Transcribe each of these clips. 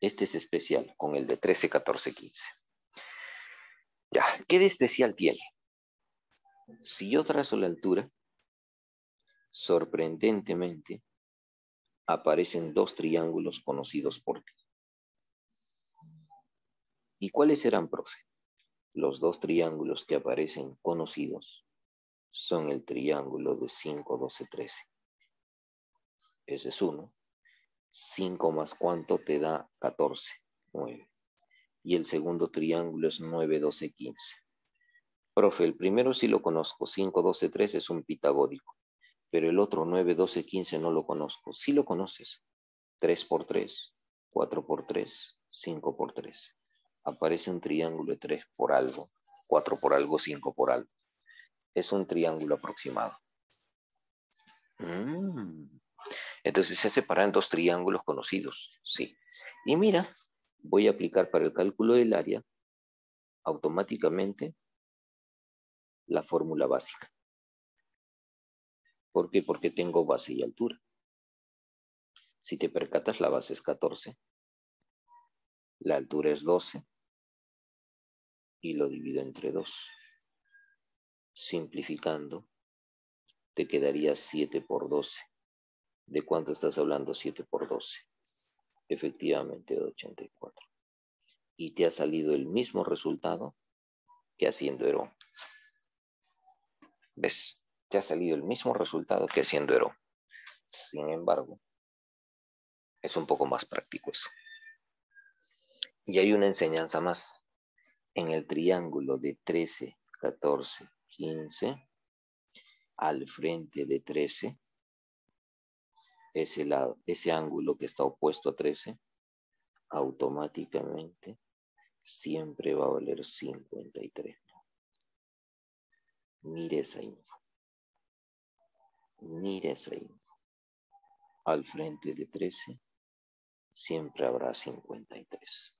Este es especial con el de 13, 14, 15. Ya, ¿qué de especial tiene? Si yo trazo la altura, sorprendentemente, aparecen dos triángulos conocidos por ti. ¿Y cuáles serán, profe? Los dos triángulos que aparecen conocidos son el triángulo de 5, 12, 13. Ese es uno. 5 más ¿cuánto te da? 14, 9. Y el segundo triángulo es 9, 12, 15. Profe, el primero sí lo conozco, 5, 12, 13 es un pitagórico, pero el otro 9, 12, 15 no lo conozco. Sí lo conoces. 3 por 3, 4 por 3, 5 por 3. Aparece un triángulo de 3 por algo, 4 por algo, 5 por algo. Es un triángulo aproximado. Entonces se separan dos triángulos conocidos, sí. Y mira, voy a aplicar para el cálculo del área automáticamente la fórmula básica. ¿Por qué? Porque tengo base y altura. Si te percatas, la base es 14, la altura es 12 y lo divido entre 2. Simplificando, te quedaría 7 por 12. ¿De cuánto estás hablando 7 por 12? Efectivamente, de 84. Y te ha salido el mismo resultado que haciendo Herón. ¿Ves? Te ha salido el mismo resultado que haciendo Herón. Sin embargo, es un poco más práctico eso. Y hay una enseñanza más. En el triángulo de 13, 14, 15, al frente de 13, ese ángulo que está opuesto a 13, automáticamente siempre va a valer 53. Mire esa info. Mire esa info. Al frente de 13, siempre habrá 53.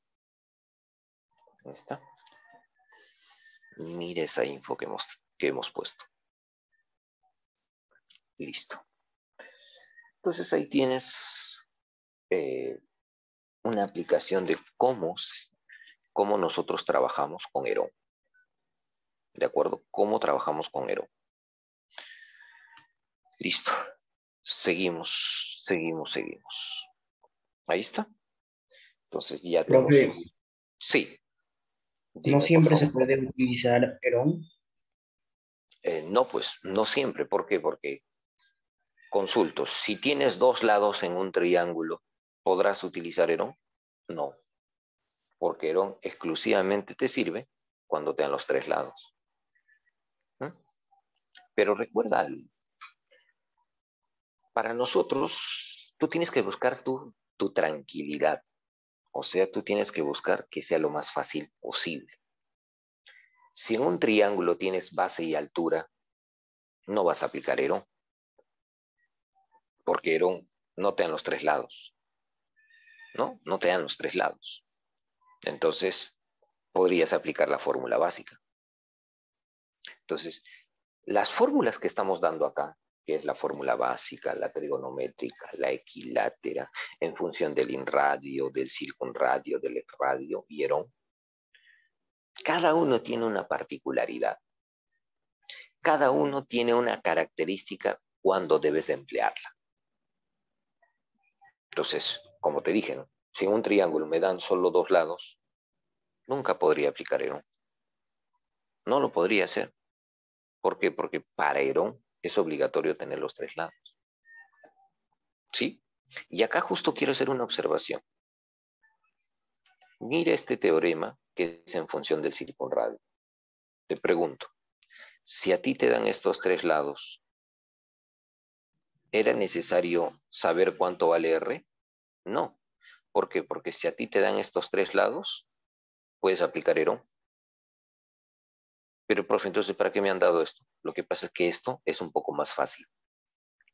¿Ahí está? Mire esa info que hemos puesto. Listo. Entonces ahí tienes una aplicación de cómo nosotros trabajamos con Herón. ¿De acuerdo? ¿Cómo trabajamos con Herón? Listo. Seguimos. Ahí está. Entonces ya te hemos... Profe, Sí, no dime por siempre se favor. puede utilizar Herón. No, pues no siempre. ¿Por qué? Porque consulto, si tienes dos lados en un triángulo, ¿podrás utilizar Herón? No, porque Herón exclusivamente te sirve cuando te dan los tres lados. ¿Mm? Pero recuerda algo. Para nosotros, tú tienes que buscar tu tranquilidad. O sea, tú tienes que buscar que sea lo más fácil posible. Si en un triángulo tienes base y altura, no vas a aplicar Herón, porque Herón no te dan los tres lados, ¿no? No te dan los tres lados. Entonces, podrías aplicar la fórmula básica. Entonces, las fórmulas que estamos dando acá, que es la fórmula básica, la trigonométrica, la equilátera, en función del inradio, del circunradio, del ecradio y Herón, cada uno tiene una particularidad. Cada uno tiene una característica cuando debes de emplearla. Entonces, como te dije, ¿no? Si en un triángulo me dan solo dos lados, nunca podría aplicar Herón. No lo podría hacer. ¿Por qué? Porque para Herón es obligatorio tener los tres lados. ¿Sí? Y acá justo quiero hacer una observación. Mira este teorema que es en función del circunradio. Te pregunto, si a ti te dan estos tres lados, ¿era necesario saber cuánto vale R? No. ¿Por qué? Porque si a ti te dan estos tres lados, puedes aplicar Herón. Pero, profe, entonces, ¿para qué me han dado esto? Lo que pasa es que esto es un poco más fácil.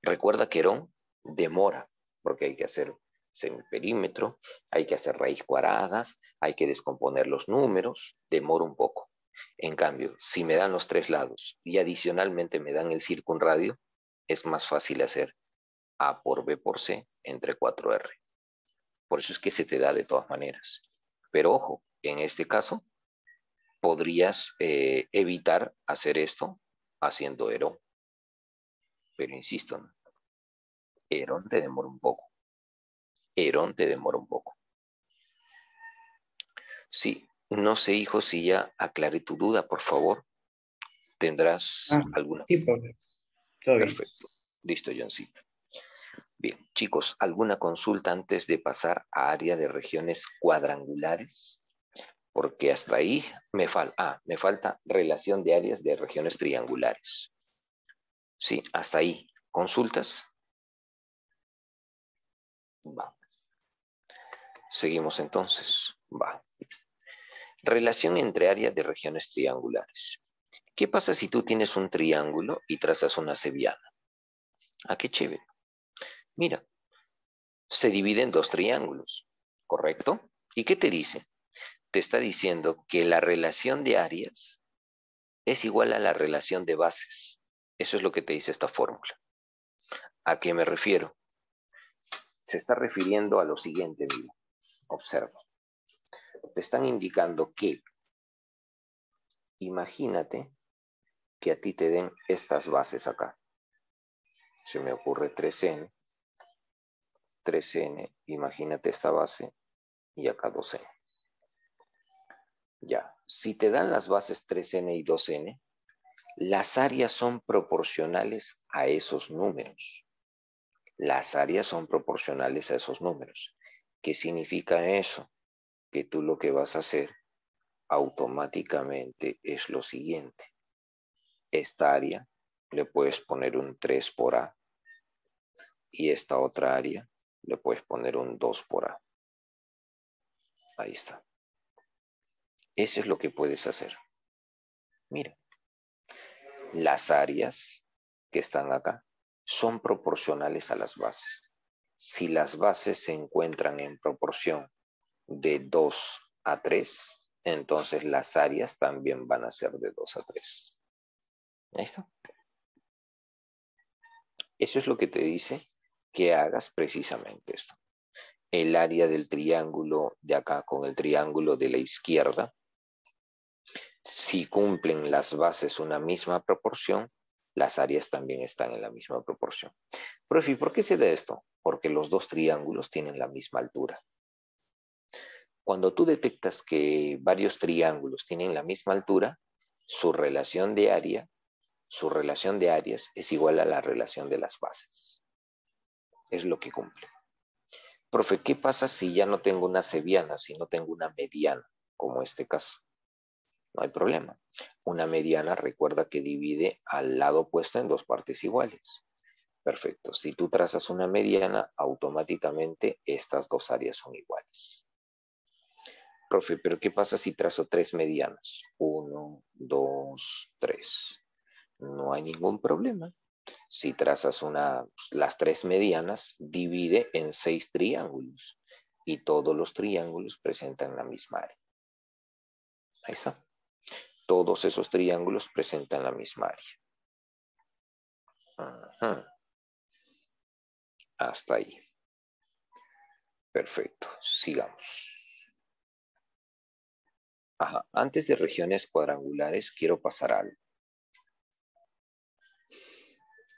Recuerda que Herón demora, porque hay que hacer semiperímetro, hay que hacer raíz cuadradas, hay que descomponer los números, demora un poco. En cambio, si me dan los tres lados y adicionalmente me dan el circunradio, es más fácil hacer A por B por C entre 4R. Por eso es que se te da de todas maneras. Pero ojo, en este caso, podrías evitar hacer esto haciendo Herón. Pero insisto, ¿no? Herón te demora un poco. Herón te demora un poco. Sí, no sé, hijo, si ya aclaré tu duda, por favor. ¿Tendrás alguna? Sí, profe. Todo bien. Perfecto. Listo, Johncito. Bien, chicos, ¿alguna consulta antes de pasar a área de regiones cuadrangulares? Porque hasta ahí me falta relación de áreas de regiones triangulares. Sí, hasta ahí. ¿Consultas? Va. Seguimos entonces. Va. Relación entre áreas de regiones triangulares. ¿Qué pasa si tú tienes un triángulo y trazas una sevillana? Ah, qué chévere. Mira, se divide en dos triángulos, ¿correcto? ¿Y qué te dice? Te está diciendo que la relación de áreas es igual a la relación de bases. Eso es lo que te dice esta fórmula. ¿A qué me refiero? Se está refiriendo a lo siguiente, mira. Observa. Te están indicando que, imagínate que a ti te den estas bases acá. Se me ocurre 3n, imagínate esta base, y acá 2n. Ya, si te dan las bases 3n y 2n, las áreas son proporcionales a esos números. Las áreas son proporcionales a esos números. ¿Qué significa eso? Que tú lo que vas a hacer automáticamente es lo siguiente. Esta área le puedes poner un 3 por A y esta otra área le puedes poner un 2 por A. Ahí está. Eso es lo que puedes hacer. Mira, las áreas que están acá son proporcionales a las bases. Si las bases se encuentran en proporción de 2 a 3, entonces las áreas también van a ser de 2 a 3. Ahí está. Eso es lo que te dice que hagas precisamente esto. El área del triángulo de acá con el triángulo de la izquierda, si cumplen las bases una misma proporción, las áreas también están en la misma proporción. Profe, ¿por qué se da esto? Porque los dos triángulos tienen la misma altura. Cuando tú detectas que varios triángulos tienen la misma altura, su relación de áreas es igual a la relación de las bases. Es lo que cumple. Profe, ¿qué pasa si ya no tengo una sevillana, si no tengo una mediana, como este caso? No hay problema. Una mediana, recuerda que divide al lado opuesto en dos partes iguales. Perfecto. Si tú trazas una mediana, automáticamente estas dos áreas son iguales. Profe, ¿pero qué pasa si trazo tres medianas? 1, 2, 3. No hay ningún problema. Si trazas las tres medianas, divide en 6 triángulos. Y todos los triángulos presentan la misma área. Ahí está. Todos esos triángulos presentan la misma área. Ajá. Hasta ahí. Perfecto. Sigamos. Ajá. Antes de regiones cuadrangulares, quiero pasar algo.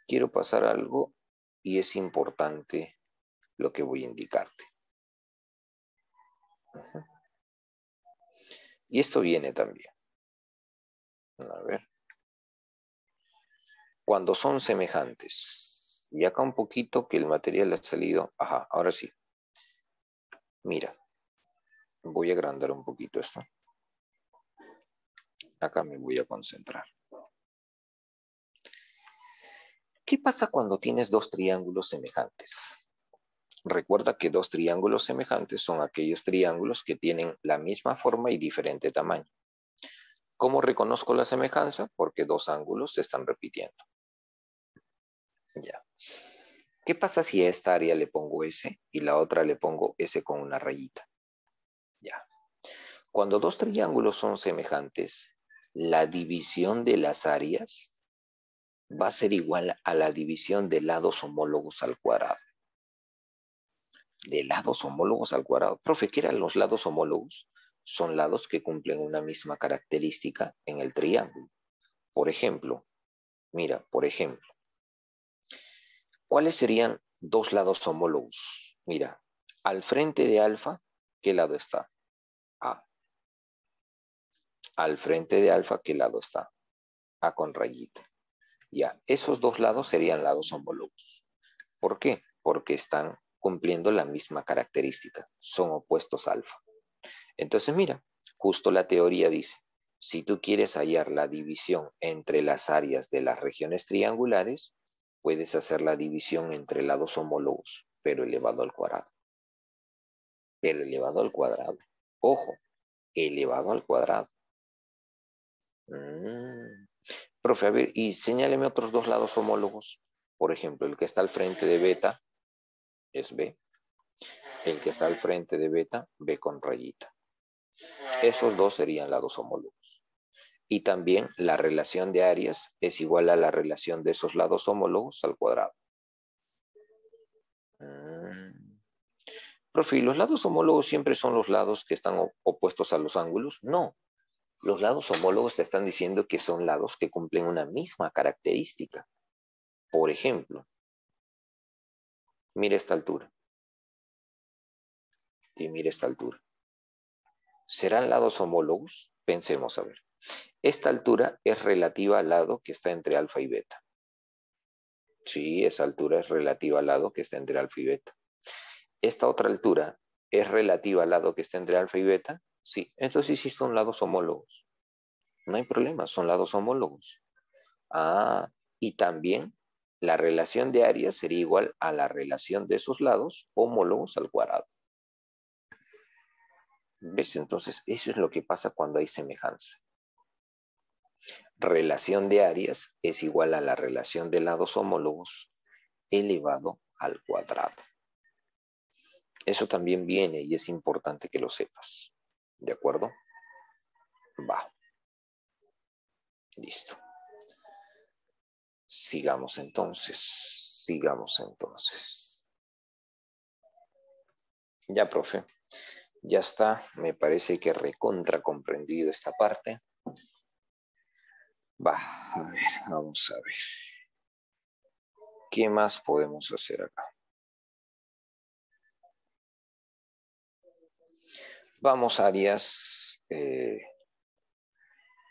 Quiero pasar algo y es importante lo que voy a indicarte. Ajá. Y esto viene también. A ver. Cuando son semejantes. Y acá un poquito que el material ha salido. Ajá, ahora sí. Mira. Voy a agrandar un poquito esto. Acá me voy a concentrar. ¿Qué pasa cuando tienes dos triángulos semejantes? Recuerda que dos triángulos semejantes son aquellos triángulos que tienen la misma forma y diferente tamaño. ¿Cómo reconozco la semejanza? Porque dos ángulos se están repitiendo. Ya. ¿Qué pasa si a esta área le pongo S y la otra le pongo S con una rayita? Ya. Cuando dos triángulos son semejantes, la división de las áreas va a ser igual a la división de lados homólogos al cuadrado. De lados homólogos al cuadrado. Profe, ¿qué eran los lados homólogos? Son lados que cumplen una misma característica en el triángulo. Por ejemplo, mira, por ejemplo, ¿cuáles serían dos lados homólogos? Mira, al frente de alfa, ¿qué lado está? A. Al frente de alfa, ¿qué lado está? A con rayita. Ya, esos dos lados serían lados homólogos. ¿Por qué? Porque están cumpliendo la misma característica. Son opuestos a alfa. Entonces, mira, justo la teoría dice, si tú quieres hallar la división entre las áreas de las regiones triangulares, puedes hacer la división entre lados homólogos, pero elevado al cuadrado. Pero elevado al cuadrado. Ojo, elevado al cuadrado. Profe, a ver, y señáleme otros dos lados homólogos. Por ejemplo, el que está al frente de beta es B. El que está al frente de beta, B con rayita. Esos dos serían lados homólogos. Y también la relación de áreas es igual a la relación de esos lados homólogos al cuadrado. Profe, ¿los lados homólogos siempre son los lados que están opuestos a los ángulos? No. Los lados homólogos te están diciendo que son lados que cumplen una misma característica. Por ejemplo, mira esta altura. Y mira esta altura. ¿Serán lados homólogos? Pensemos a ver. Esta altura es relativa al lado que está entre alfa y beta. Sí, esa altura es relativa al lado que está entre alfa y beta. Esta otra altura es relativa al lado que está entre alfa y beta. Sí, entonces sí son lados homólogos. No hay problema, son lados homólogos. Ah, y también la relación de áreas sería igual a la relación de esos lados homólogos al cuadrado. ¿Ves? Entonces, eso es lo que pasa cuando hay semejanza. Relación de áreas es igual a la relación de lados homólogos elevado al cuadrado. Eso también viene y es importante que lo sepas. ¿De acuerdo? Va. Listo. Sigamos entonces. Ya, profe. Ya está. Me parece que recontra comprendido esta parte. Va. A ver, vamos a ver. ¿Qué más podemos hacer acá? Vamos a áreas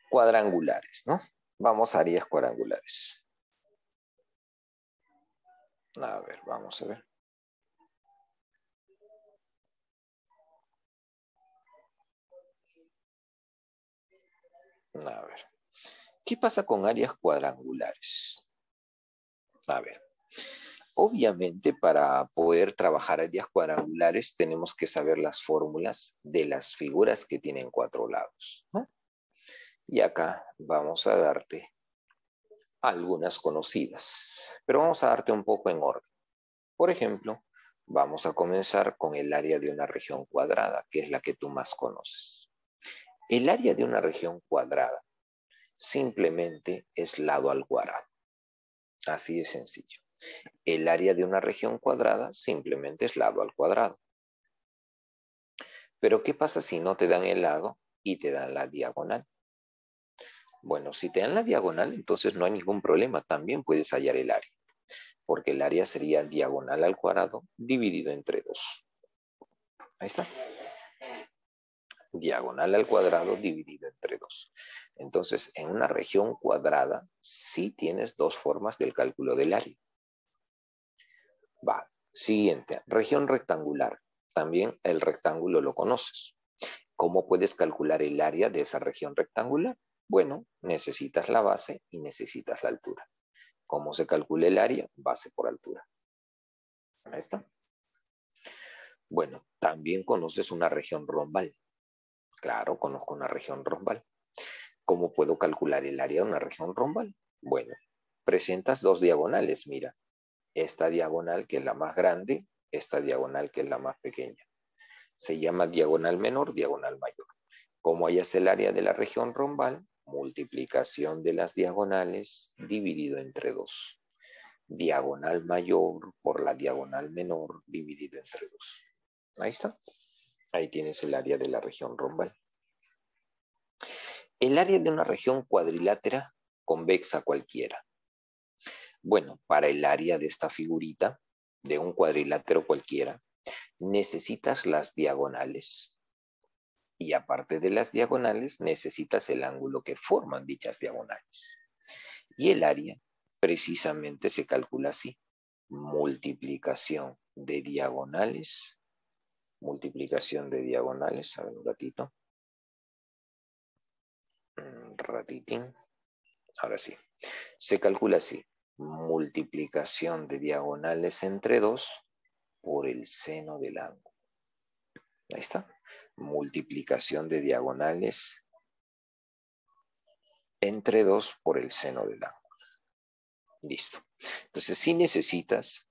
cuadrangulares, ¿no? Vamos a áreas cuadrangulares. A ver, vamos a ver. A ver. ¿Qué pasa con áreas cuadrangulares? A ver. Obviamente, para poder trabajar áreas cuadrangulares tenemos que saber las fórmulas de las figuras que tienen cuatro lados, ¿no? Y acá vamos a darte algunas conocidas, pero vamos a darte un poco en orden. Por ejemplo, vamos a comenzar con el área de una región cuadrada, que es la que tú más conoces. El área de una región cuadrada simplemente es lado al cuadrado. Así de sencillo. El área de una región cuadrada simplemente es lado al cuadrado. Pero ¿qué pasa si no te dan el lado y te dan la diagonal? Bueno, si te dan la diagonal, entonces no hay ningún problema. También puedes hallar el área. Porque el área sería diagonal al cuadrado dividido entre 2. Ahí está. Diagonal al cuadrado dividido entre 2. Entonces, en una región cuadrada, sí tienes dos formas del cálculo del área. Va. Siguiente, región rectangular. También el rectángulo lo conoces. ¿Cómo puedes calcular el área de esa región rectangular? Bueno, necesitas la base y necesitas la altura. ¿Cómo se calcula el área? Base por altura. Ahí está. Bueno, también conoces una región rombal. Claro, conozco una región rombal. ¿Cómo puedo calcular el área de una región rombal? Bueno, presentas dos diagonales, mira. Esta diagonal que es la más grande, esta diagonal que es la más pequeña. Se llama diagonal menor, diagonal mayor. ¿Cómo hallas el área de la región rombal? Multiplicación de las diagonales dividido entre 2. diagonal mayor por la diagonal menor dividido entre 2. Ahí está. Ahí tienes el área de la región rombal. El área de una región cuadrilátera convexa cualquiera. Bueno, para el área de esta figurita, de un cuadrilátero cualquiera, necesitas las diagonales. Y aparte de las diagonales, necesitas el ángulo que forman dichas diagonales. Y el área precisamente se calcula así. Multiplicación de diagonales. Multiplicación de diagonales. A ver un ratito. Un ratitín. Ahora sí. Se calcula así. Multiplicación de diagonales entre 2 por el seno del ángulo. Ahí está. Multiplicación de diagonales entre 2 por el seno del ángulo. Listo. Entonces, si necesitas...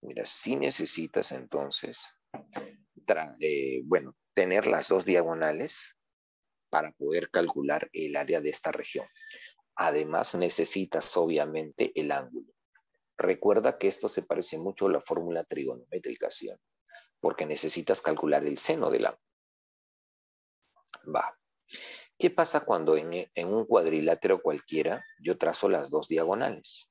Mira, si necesitas entonces, tener las dos diagonales para poder calcular el área de esta región. Además, necesitas obviamente el ángulo. Recuerda que esto se parece mucho a la fórmula trigonométrica, ¿sí? Porque necesitas calcular el seno del ángulo. Va. ¿Qué pasa cuando en un cuadrilátero cualquiera yo trazo las dos diagonales?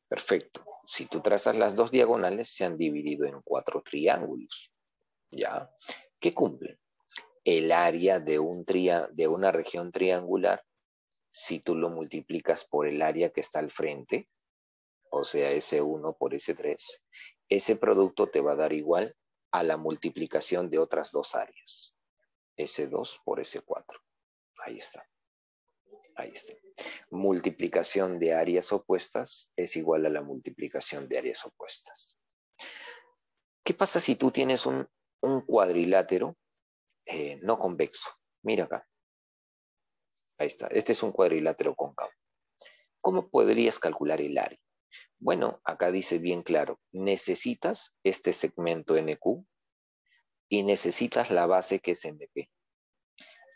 Perfecto. Si tú trazas las dos diagonales, se han dividido en 4 triángulos. ¿Ya? ¿Qué cumplen? El área de una región triangular, si tú lo multiplicas por el área que está al frente, o sea, S1 por S3, ese producto te va a dar igual a la multiplicación de otras dos áreas. S2 por S4. Ahí está. Ahí está. Multiplicación de áreas opuestas es igual a la multiplicación de áreas opuestas. ¿Qué pasa si tú tienes un cuadrilátero no convexo? Mira acá. Ahí está. Este es un cuadrilátero cóncavo. ¿Cómo podrías calcular el área? Bueno, acá dice bien claro, necesitas este segmento NQ y necesitas la base que es MP.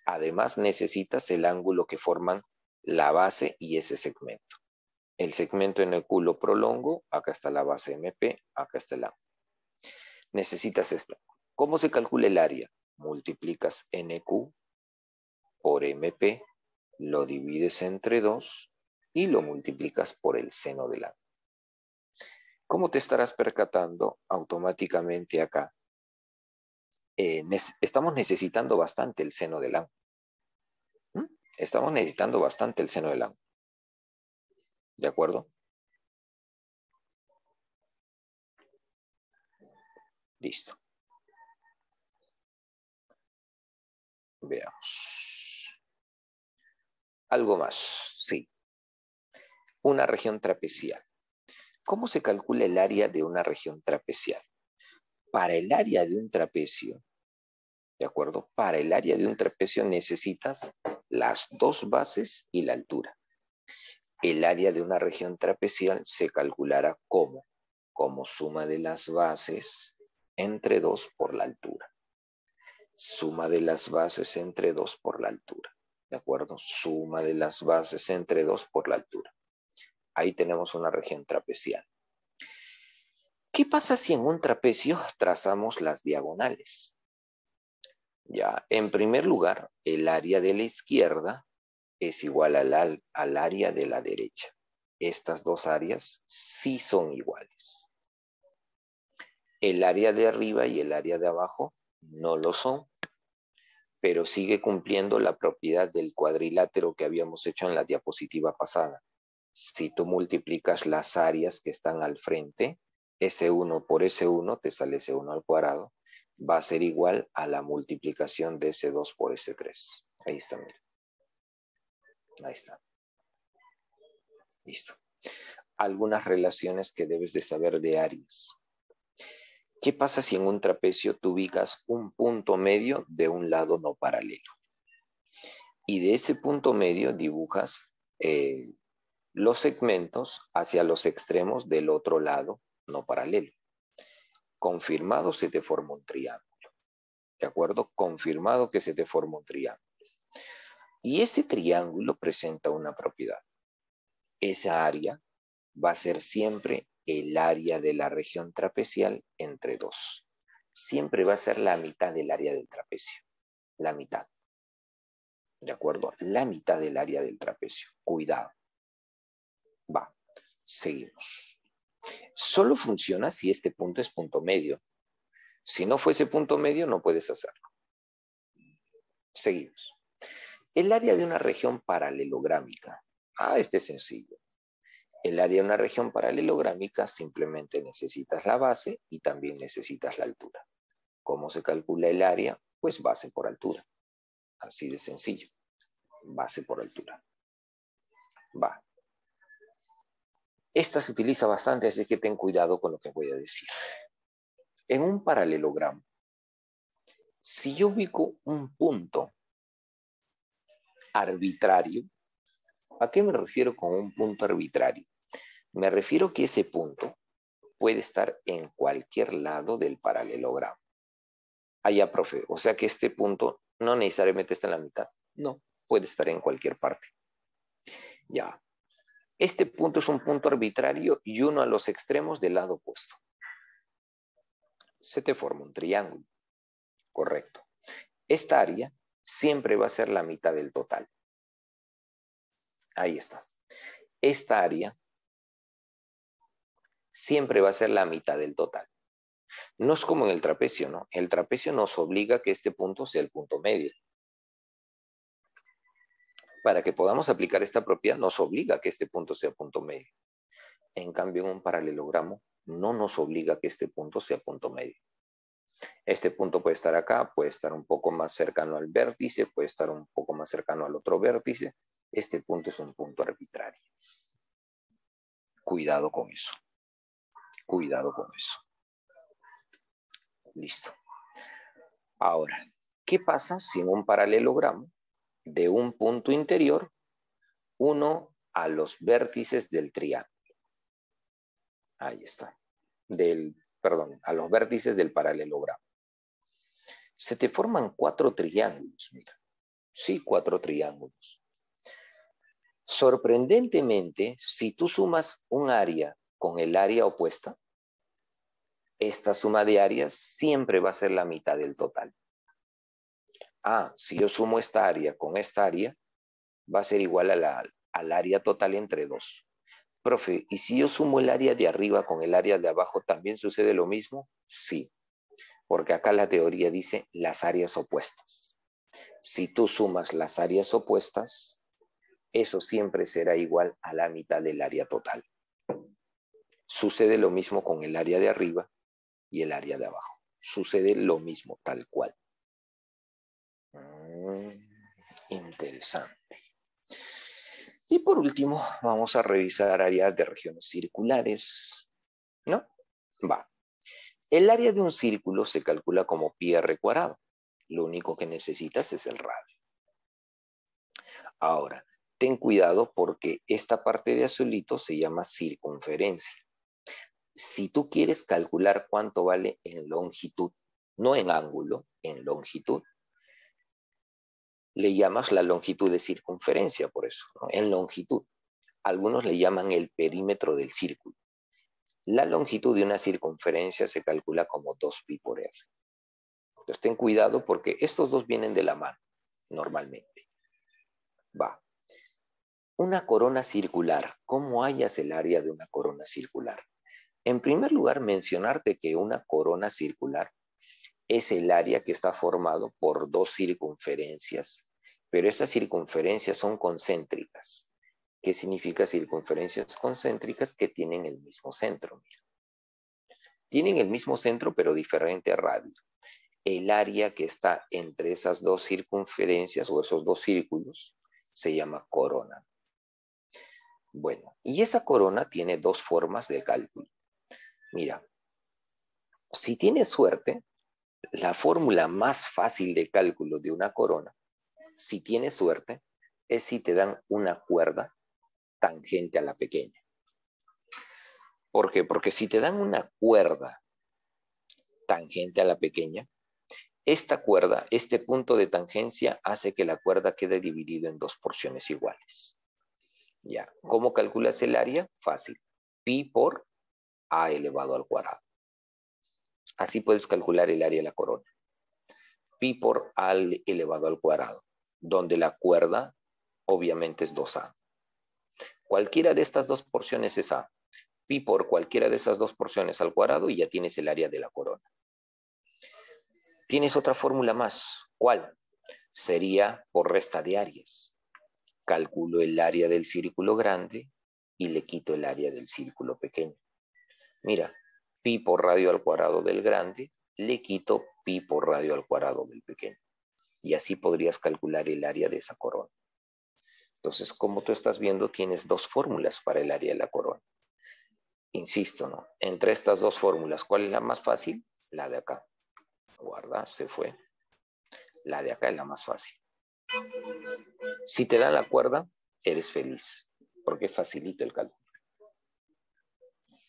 Además, necesitas el ángulo que forman la base y ese segmento. El segmento NQ lo prolongo, acá está la base MP, acá está el ángulo. Necesitas esto. ¿Cómo se calcula el área? Multiplicas NQ por MP, lo divides entre 2 y lo multiplicas por el seno del ángulo. ¿Cómo te estarás percatando automáticamente acá? Estamos necesitando bastante el seno del ángulo. Estamos necesitando bastante el seno del ángulo. ¿De acuerdo? Listo. Veamos. Algo más, sí. Una región trapecial. ¿Cómo se calcula el área de una región trapecial? Para el área de un trapecio, ¿de acuerdo? Para el área de un trapecio necesitas las dos bases y la altura. El área de una región trapecial se calculará como suma de las bases entre 2 por la altura. Suma de las bases entre 2 por la altura. ¿De acuerdo? Suma de las bases entre 2 por la altura. Ahí tenemos una región trapecial. ¿Qué pasa si en un trapecio trazamos las diagonales? Ya, en primer lugar, el área de la izquierda es igual al área de la derecha. Estas dos áreas sí son iguales. El área de arriba y el área de abajo no lo son, pero sigue cumpliendo la propiedad del cuadrilátero que habíamos hecho en la diapositiva pasada. Si tú multiplicas las áreas que están al frente, S1 por S1 te sale S1 al cuadrado, va a ser igual a la multiplicación de S2 por S3. Ahí está, mira. Ahí está. Listo. Algunas relaciones que debes de saber de áreas. ¿Qué pasa si en un trapecio tú ubicas un punto medio de un lado no paralelo? Y de ese punto medio dibujas los segmentos hacia los extremos del otro lado no paralelo. Confirmado, se te forma un triángulo. ¿De acuerdo? Confirmado que se te forma un triángulo. Y ese triángulo presenta una propiedad. Esa área va a ser siempre el área de la región trapecial entre 2. Siempre va a ser la mitad del área del trapecio. La mitad. ¿De acuerdo? La mitad del área del trapecio. Cuidado. Va. Seguimos. Solo funciona si este punto es punto medio. Si no fuese punto medio, no puedes hacerlo. Seguimos. El área de una región paralelográmica. Este es sencillo. El área de una región paralelográmica simplemente necesitas la base y también necesitas la altura. ¿Cómo se calcula el área? Pues base por altura. Así de sencillo. Base por altura. Va. Esta se utiliza bastante, así que ten cuidado con lo que voy a decir. En un paralelogramo, si yo ubico un punto arbitrario, ¿a qué me refiero con un punto arbitrario? Me refiero que ese punto puede estar en cualquier lado del paralelogramo. Ya, profe, o sea que este punto no necesariamente está en la mitad. No, puede estar en cualquier parte. Ya. Este punto es un punto arbitrario y uno a los extremos del lado opuesto. Se te forma un triángulo. Correcto. Esta área siempre va a ser la mitad del total. Ahí está. Esta área siempre va a ser la mitad del total. No es como en el trapecio, ¿no? El trapecio nos obliga a que este punto sea el punto medio. Para que podamos aplicar esta propiedad, nos obliga a que este punto sea punto medio. En cambio, en un paralelogramo, no nos obliga a que este punto sea punto medio. Este punto puede estar acá, puede estar un poco más cercano al vértice, puede estar un poco más cercano al otro vértice. Este punto es un punto arbitrario. Cuidado con eso. Cuidado con eso. Listo. Ahora, ¿qué pasa si en un paralelogramo de un punto interior uno a los vértices del triángulo? Ahí está. A los vértices del paralelogramo. Se te forman 4 triángulos, mira. Sí, 4 triángulos. Sorprendentemente, si tú sumas un área con el área opuesta, esta suma de áreas siempre va a ser la mitad del total. Si yo sumo esta área con esta área, va a ser igual al área total entre 2. Profe, ¿y si yo sumo el área de arriba con el área de abajo, también sucede lo mismo? Sí, porque acá la teoría dice las áreas opuestas. Si tú sumas las áreas opuestas, eso siempre será igual a la mitad del área total. Sucede lo mismo con el área de arriba y el área de abajo. Sucede lo mismo, tal cual. Interesante. Y por último, vamos a revisar áreas de regiones circulares. ¿No? Va. El área de un círculo se calcula como pi r cuadrado. Lo único que necesitas es el radio. Ahora, ten cuidado porque esta parte de azulito se llama circunferencia. Si tú quieres calcular cuánto vale en longitud, no en ángulo, en longitud, le llamas la longitud de circunferencia, por eso, ¿no? En longitud. Algunos le llaman el perímetro del círculo. La longitud de una circunferencia se calcula como 2pi por r. Entonces ten cuidado porque estos dos vienen de la mano, normalmente. Va. Una corona circular. ¿Cómo hallas el área de una corona circular? En primer lugar, mencionarte que una corona circular es el área que está formado por 2 circunferencias, pero esas circunferencias son concéntricas. ¿Qué significa circunferencias concéntricas? Que tienen el mismo centro. Mira. Tienen el mismo centro, pero diferente radio. El área que está entre esas 2 circunferencias o esos 2 círculos se llama corona. Bueno, y esa corona tiene 2 formas de cálculo. Mira, si tienes suerte, la fórmula más fácil de cálculo de una corona, si tienes suerte, es si te dan una cuerda tangente a la pequeña. ¿Por qué? Porque si te dan una cuerda tangente a la pequeña, Esta cuerda, este punto de tangencia hace que la cuerda quede dividida en dos porciones iguales. Ya, ¿cómo calculas el área? Fácil. Pi por a elevado al cuadrado. Así puedes calcular el área de la corona. Pi por a elevado al cuadrado, donde la cuerda obviamente es 2a. Cualquiera de estas dos porciones es a. Pi por cualquiera de esas dos porciones al cuadrado y ya tienes el área de la corona. Tienes otra fórmula más. ¿Cuál? Sería por resta de áreas. Calculo el área del círculo grande y le quito el área del círculo pequeño. Mira, pi por radio al cuadrado del grande, le quito pi por radio al cuadrado del pequeño. Y así podrías calcular el área de esa corona. Entonces, como tú estás viendo, tienes dos fórmulas para el área de la corona. Insisto, ¿no? Entre estas dos fórmulas, ¿cuál es la más fácil? La de acá. Guarda, se fue. La de acá es la más fácil. Si te dan la cuerda, eres feliz, porque facilita el cálculo.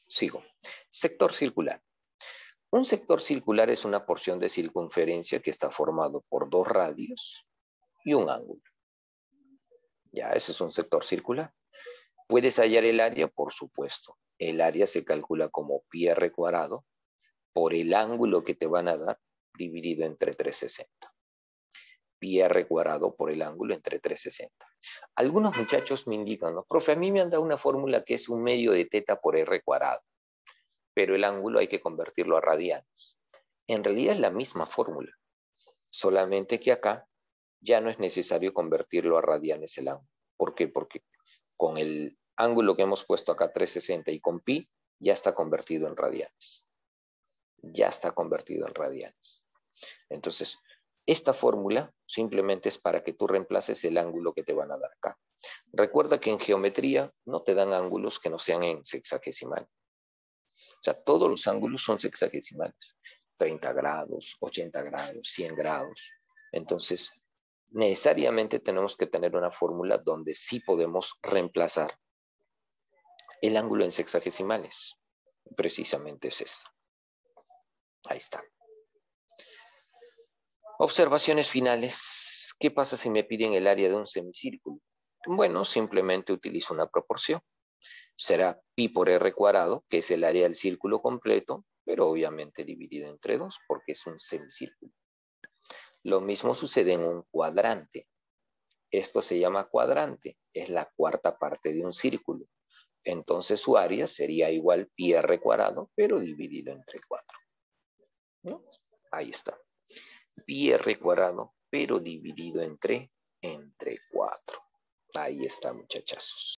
Sigo. Sector circular. Un sector circular es una porción de circunferencia que está formado por dos radios y un ángulo. Ya, eso es un sector circular. ¿Puedes hallar el área? Por supuesto. El área se calcula como pi r cuadrado por el ángulo que te van a dar dividido entre 360. Pi r cuadrado por el ángulo entre 360. Algunos muchachos me indican, ¿no? Profe, a mí me han dado una fórmula que es un medio de teta por r cuadrado, pero el ángulo hay que convertirlo a radianes. En realidad es la misma fórmula, solamente que acá ya no es necesario convertirlo a radianes el ángulo. ¿Por qué? Porque con el ángulo que hemos puesto acá, 360, y con pi, ya está convertido en radianes. Ya está convertido en radianes. Entonces, esta fórmula simplemente es para que tú reemplaces el ángulo que te van a dar acá. Recuerda que en geometría no te dan ángulos que no sean en sexagesimales. O sea, todos los ángulos son sexagesimales. 30 grados, 80 grados, 100 grados. Entonces, necesariamente tenemos que tener una fórmula donde sí podemos reemplazar el ángulo en sexagesimales. Precisamente es esta. Ahí está. Observaciones finales. ¿Qué pasa si me piden el área de un semicírculo? Bueno, simplemente utilizo una proporción. Será pi por r cuadrado, que es el área del círculo completo, pero obviamente dividido entre 2, porque es un semicírculo. Lo mismo sucede en un cuadrante. Esto se llama cuadrante, es la cuarta parte de un círculo. Entonces su área sería igual pi r cuadrado, pero dividido entre 4. ¿No? Ahí está. Pi r cuadrado, pero dividido entre 4. Ahí está, muchachazos.